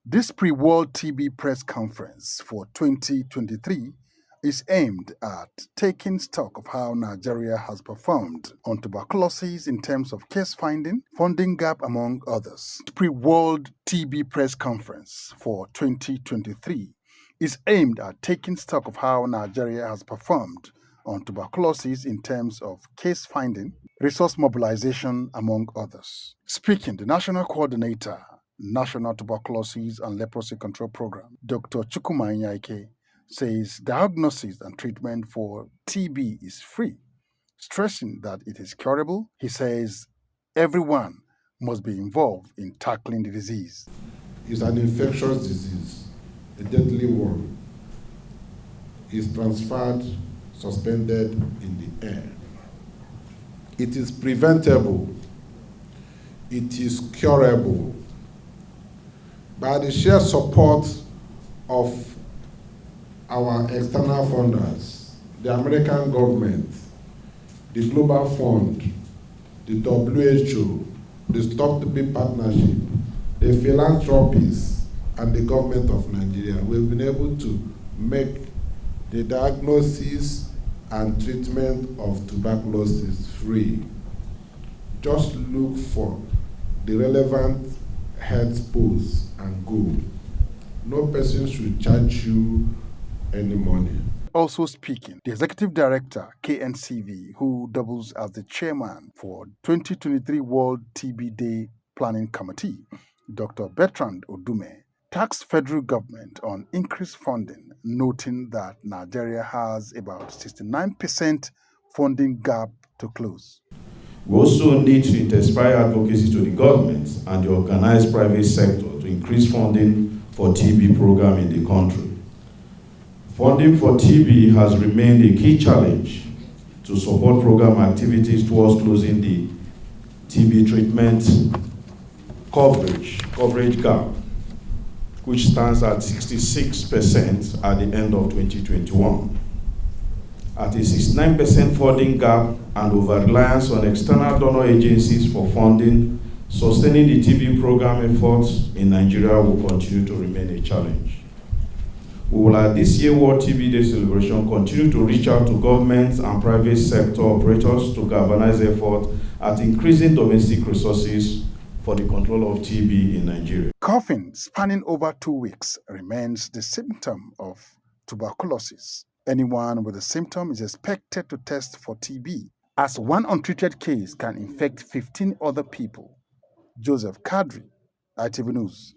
This pre-World TB press conference for 2023 is aimed at taking stock of how Nigeria has performed on tuberculosis in terms of case finding, funding gap, among others. Pre-World TB press conference for 2023 is aimed at taking stock of how Nigeria has performed on tuberculosis in terms of case finding, resource mobilization, among others. Speaking, the National Coordinator, National Tuberculosis and Leprosy Control Program, Dr. Chukwuma Nyaike, says diagnosis and treatment for TB is free, stressing that it is curable. He says everyone must be involved in tackling the disease. It's an infectious disease, a deadly one. It's transferred, suspended in the air. It is preventable. It is curable. By the sheer support of our external funders, the American government, the Global Fund, the WHO, the Stop TB Partnership, the philanthropists, and the government of Nigeria, we've been able to make the diagnosis and treatment of tuberculosis free. Just look for the relevant health posts and go. No person should charge you any money. Also speaking, the Executive Director, KNCV, who doubles as the chairman for 2023 World TB Day Planning Committee, Dr. Bertrand Odume, tasked federal government on increased funding, noting that Nigeria has about 69% funding gap to close. We also need to intensify advocacy to the government and the organized private sector to increase funding for TB program in the country. Funding for TB has remained a key challenge to support program activities towards closing the TB treatment coverage gap, which stands at 66% at the end of 2021. At a 69% funding gap and over-reliance on external donor agencies for funding, sustaining the TB program efforts in Nigeria will continue to remain a challenge. We will, at this year's World TB Day celebration, continue to reach out to governments and private sector operators to galvanize efforts at increasing domestic resources for the control of TB in Nigeria. Coughing spanning over 2 weeks remains the symptom of tuberculosis. Anyone with a symptom is expected to test for TB, as one untreated case can infect 15 other people. Joseph Kadri, ITV News.